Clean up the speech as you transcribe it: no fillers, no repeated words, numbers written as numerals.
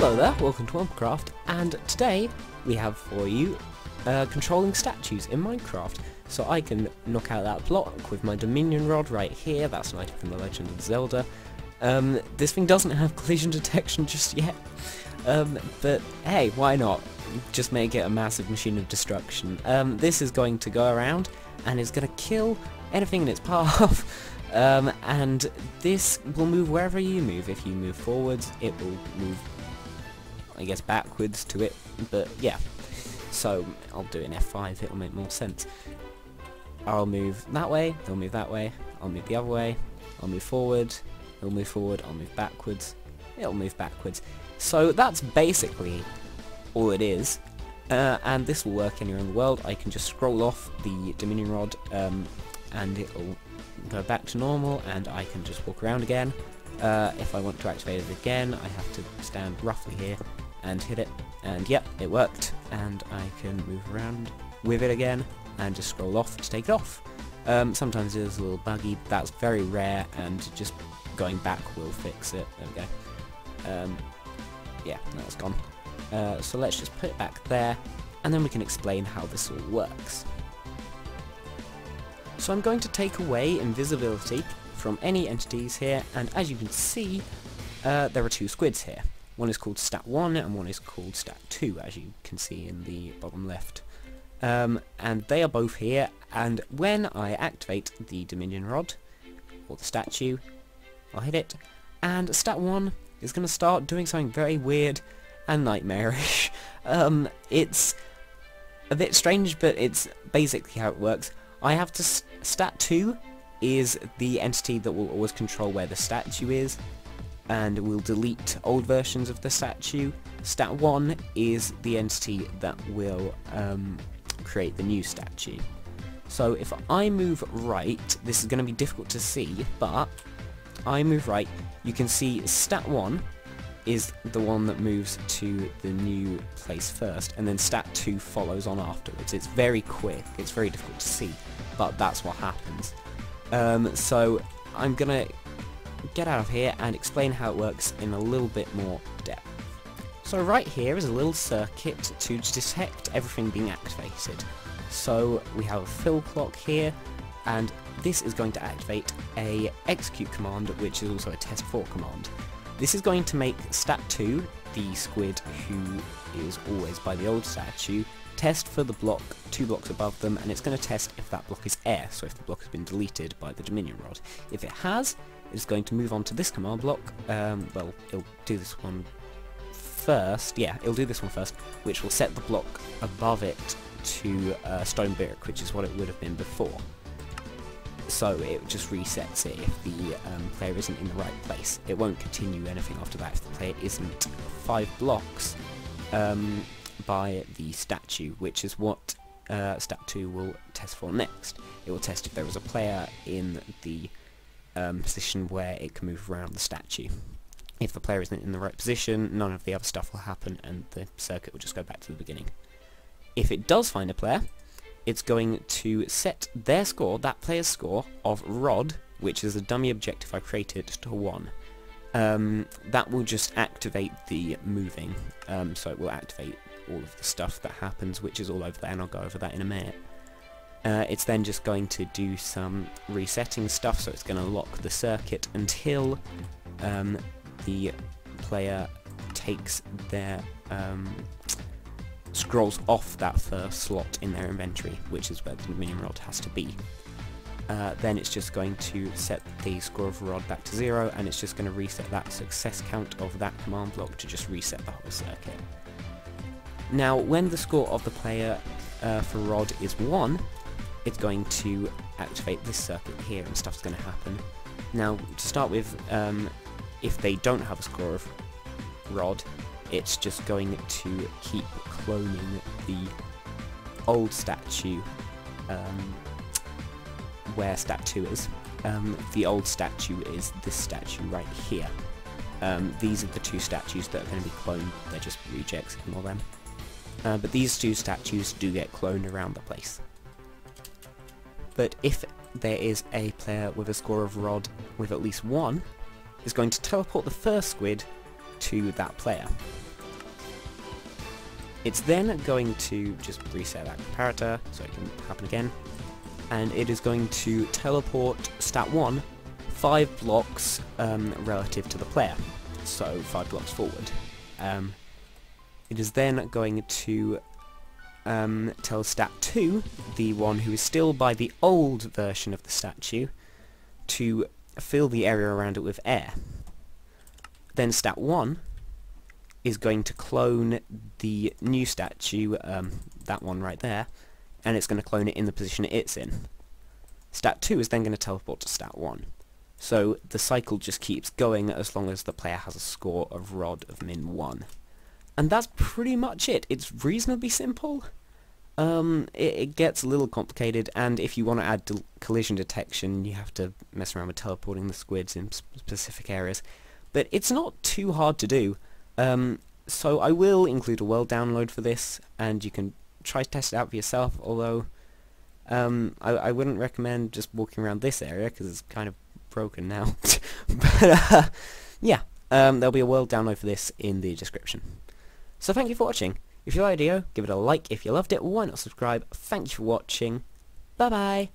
Hello there, welcome to Minecraft, and today we have for you controlling statues in Minecraft. So I can knock out that block with my Dominion Rod right here. That's an item from The Legend of Zelda. This thing doesn't have collision detection just yet, but hey, why not? Just make it a massive machine of destruction. This is going to go around and is going to kill anything in its path. And this will move wherever you move. If you move forwards, it will move, I guess, backwards to it, but yeah. So I'll do it in F5, it'll make more sense. I'll move that way, they'll move that way, I'll move the other way, I'll move forward, it'll move forward, I'll move backwards, it'll move backwards. So that's basically all it is, and this will work anywhere in the world. I can just scroll off the Dominion Rod, and it'll go back to normal, and I can just walk around again. If I want to activate it again, I have to stand roughly here and hit it, and yep, it worked, and I can move around with it again and just scroll off to take it off. Sometimes it is a little buggy, that's very rare, and just going back will fix it. There we go. Yeah, now it's gone. So let's just put it back there, and then we can explain how this all works. So I'm going to take away invisibility from any entities here, and as you can see, there are two squids here. One is called stat 1 and one is called stat 2, as you can see in the bottom left. And they are both here, and when I activate the Dominion Rod, or the statue, I'll hit it, and stat 1 is going to start doing something very weird and nightmarish. It's a bit strange, but it's basically how it works. I have to... Stat 2 is the entity that will always control where the statue is, and will delete old versions of the statue. Stat 1 is the entity that will create the new statue. So if I move right, this is going to be difficult to see, but I move right, you can see stat 1 is the one that moves to the new place first, and then stat 2 follows on afterwards. It's very quick, it's very difficult to see, but that's what happens. So I'm gonna get out of here and explain how it works in a little bit more depth. So right here is a little circuit to detect everything being activated. So we have a fill clock here, and this is going to activate a execute command, which is also a test 4 command. This is going to make stat 2, the squid who is always by the old statue, test for the block 2 blocks above them, and it's going to test if that block is air, so if the block has been deleted by the Dominion Rod. If it has, it's going to move on to this command block. Well, it'll do this one first. Yeah, it'll do this one first, which will set the block above it to stone brick, which is what it would have been before. So it just resets it if the player isn't in the right place. It won't continue anything after that if the player isn't 5 blocks by the statue, which is what stat 2 will test for next. It will test if there is a player in the position where it can move around the statue. If the player isn't in the right position, none of the other stuff will happen, and the circuit will just go back to the beginning. If it does find a player, it's going to set their score, that player's score, of Rod, which is a dummy objective I created, to 1. That will just activate the moving, so it will activate all of the stuff that happens, which is all over there, and I'll go over that in a minute. It's then just going to do some resetting stuff, so it's going to lock the circuit until the player takes their... scrolls off that first slot in their inventory, which is where the Dominion Rod has to be. Then it's just going to set the score of Rod back to 0, and it's just going to reset that success count of that command block to just reset the whole circuit. Now, when the score of the player for Rod is 1, it's going to activate this circuit here, and stuff's going to happen. Now, to start with, if they don't have a score of Rod, it's just going to keep cloning the old statue where stat 2 is. The old statue is this statue right here. These are the 2 statues that are going to be cloned, they're just rejects, ignore them. But these 2 statues do get cloned around the place. But if there is a player with a score of Rod with at least 1, it's going to teleport the first squid to that player. It's then going to just reset that comparator so it can happen again, and it is going to teleport stat 1 5 blocks relative to the player, so 5 blocks forward. It is then going to tell stat 2, the one who is still by the old version of the statue, to fill the area around it with air. Then stat 1 is going to clone the new statue, that one right there, and it's going to clone it in the position it's in. Stat 2 is then going to teleport to stat 1. So the cycle just keeps going as long as the player has a score of rod of min 1. And that's pretty much it. It's reasonably simple. It gets a little complicated, and if you want to add collision detection, you have to mess around with teleporting the squids in specific areas. But it's not too hard to do. So I will include a world download for this, and you can try to test it out for yourself, although I wouldn't recommend just walking around this area, because it's kind of broken now. But yeah, there'll be a world download for this in the description. So thank you for watching. If you liked the video, give it a like. If you loved it, why not subscribe? Thank you for watching. Bye bye.